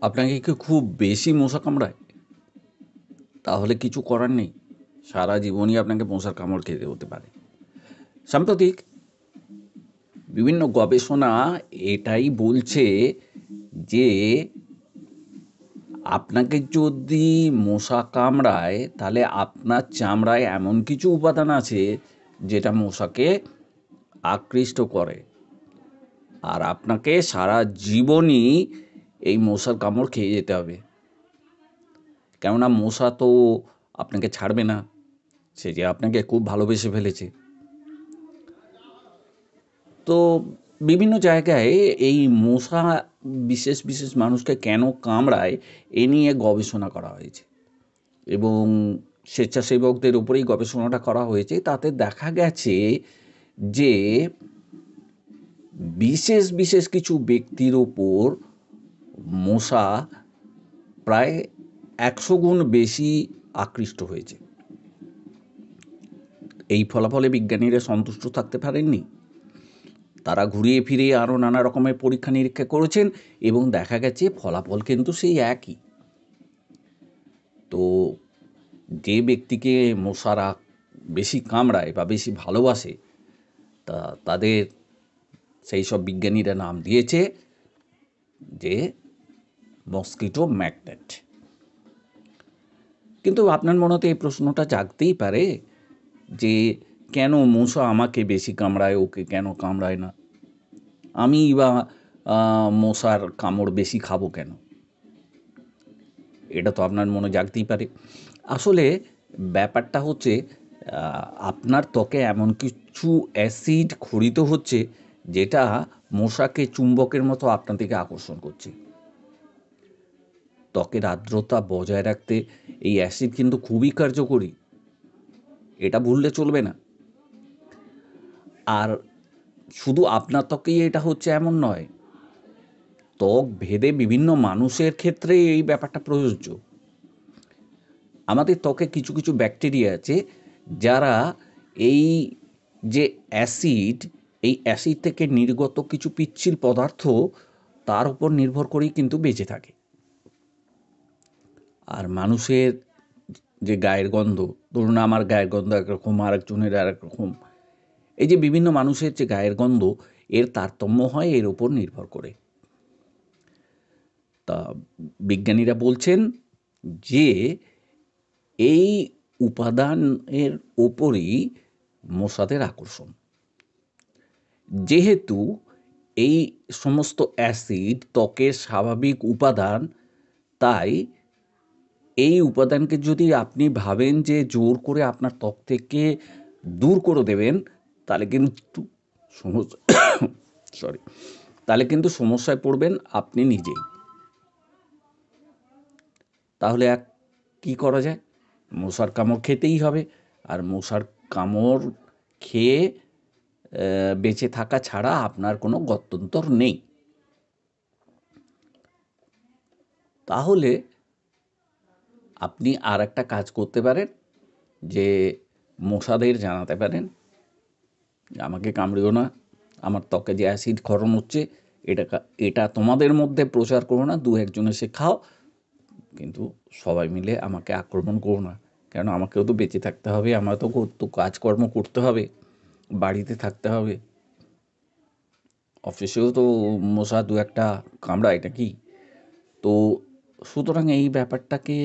আপনাকে কি খুব বেশি মশা কামড়ায়? তাহলে কিছু করার নেই। সারা জীবনই আপনাকে মশার কামড় খেতে হতে পারে। সাম্প্রতিক বিভিন্ন গবেষণা এটাই বলছে যে আপনাকে যদি মশা কামড়ায় তাহলে আপনার চামড়ায় এমন কিছু উপাদান আছে যেটা মশাকে আকৃষ্ট করে, আর আপনাকে সারা জীবনই এই মশার কামড় খেয়ে যেতে হবে। কেননা মশা তো আপনাকে ছাড়বে না, সে যে আপনাকে খুব ভালোবেসে ফেলেছে। তো বিভিন্ন জায়গায় এই মশা বিশেষ বিশেষ মানুষকে কেন কামড়ায় এ নিয়ে গবেষণা করা হয়েছে, এবং স্বেচ্ছাসেবকদের উপরেই গবেষণাটা করা হয়েছে। তাতে দেখা গেছে যে বিশেষ বিশেষ কিছু ব্যক্তির ওপর মশা প্রায় 100 গুণ বেশি আকৃষ্ট হয়েছে। এই ফলাফলে বিজ্ঞানীরা সন্তুষ্ট থাকতে পারেননি। তারা ঘুরিয়ে ফিরিয়ে আরও নানা রকমের পরীক্ষা নিরীক্ষা করেছেন এবং দেখা গেছে ফলাফল কিন্তু সেই একই। তো যে ব্যক্তিকে মশারা বেশি কামড়ায় বা বেশি ভালোবাসে, তাদের সেই সব বিজ্ঞানীরা নাম দিয়েছে যে মস্কিটো ম্যাগনেট। কিন্তু আপনার মনেতে এই প্রশ্নটা জাগতেই পারে যে কেন মশা আমাকে বেশি কামড়ায়, ওকে কেন কামড়ায় না? আমি বা মশার কামড় বেশি খাবো কেন? এটা তো আপনার মনে জাগতেই পারে। আসলে ব্যাপারটা হচ্ছে আপনার ত্বকে এমন কিছু অ্যাসিড ক্ষরিত হচ্ছে যেটা মশাকে চুম্বকের মতো আপনার দিকে আকর্ষণ করছে। ত্বকের আর্দ্রতা বজায় রাখতে এই অ্যাসিড কিন্তু খুবই কার্যকরী, এটা ভুললে চলবে না। আর শুধু আপনার ত্বকেই এটা হচ্ছে এমন নয়, ত্বক ভেদে বিভিন্ন মানুষের ক্ষেত্রে এই ব্যাপারটা প্রযোজ্য। আমাদের ত্বকে কিছু কিছু ব্যাকটেরিয়া আছে যারা এই যে অ্যাসিড, এই অ্যাসিড থেকে নির্গত কিছু পিচ্ছিল পদার্থ তার উপর নির্ভর করেই কিন্তু বেঁচে থাকে। আর মানুষের যে গায়ের গন্ধ, ধরুন আমার গায়ের গন্ধ একরকম, আরেকজনের আরেক রকম। এই যে বিভিন্ন মানুষের যে গায়ের গন্ধ, এর তারতম্য হয় এর উপর নির্ভর করে। তা বিজ্ঞানীরা বলছেন যে এই উপাদানের ওপরই মশাদের আকর্ষণ। যেহেতু এই সমস্ত অ্যাসিড ত্বকের স্বাভাবিক উপাদান, তাই এই উপাদানকে যদি আপনি ভাবেন যে জোর করে আপনার ত্বক থেকে দূর করে দেবেন, তাহলে কিন্তু সমস্যা সরি তাহলে কিন্তু সমস্যায় পড়বেন আপনি নিজেই। তাহলে কি করা যায়? মশার কামড় খেতেই হবে। আর মশার কামড় খেয়ে বেঁচে থাকা ছাড়া আপনার কোনো গত্যন্তর নেই। তাহলে আপনি আর একটা কাজ করতে পারেন, যে মশাদের জানাতে পারেন আমাকে কামড়িও না, আমার ত্বকে যে অ্যাসিড ক্ষরণ হচ্ছে এটা তোমাদের মধ্যে প্রচার করো না, দু একজন এসে খাও, কিন্তু সবাই মিলে আমাকে আক্রমণ করো না। কেন আমাকেও তো বেঁচে থাকতে হবে, আমার তো কাজকর্ম করতে হবে, বাড়িতে থাকতে হবে, অফিসেও তো মশা দু একটা কামড়ায় নাকি। তো সুতরাং এই ব্যাপারটাকে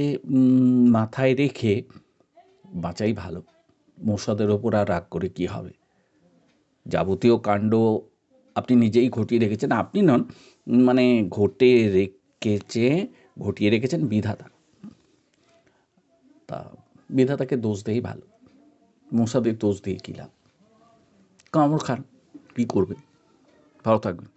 মাথায় রেখে বাঁচাই ভালো। মশাদের ওপর আর রাগ করে কি হবে? যাবতীয় কাণ্ড আপনি নিজেই ঘটিয়ে রেখেছেন, আপনি নন, মানে ঘটিয়ে রেখেছেন বিধাতা। তা বিধাতাকে দোষ দেই ভালো, মশাদের দোষ দিয়ে কী লাভ? কামড় খান, কী করবেন? ভালো থাকবেন।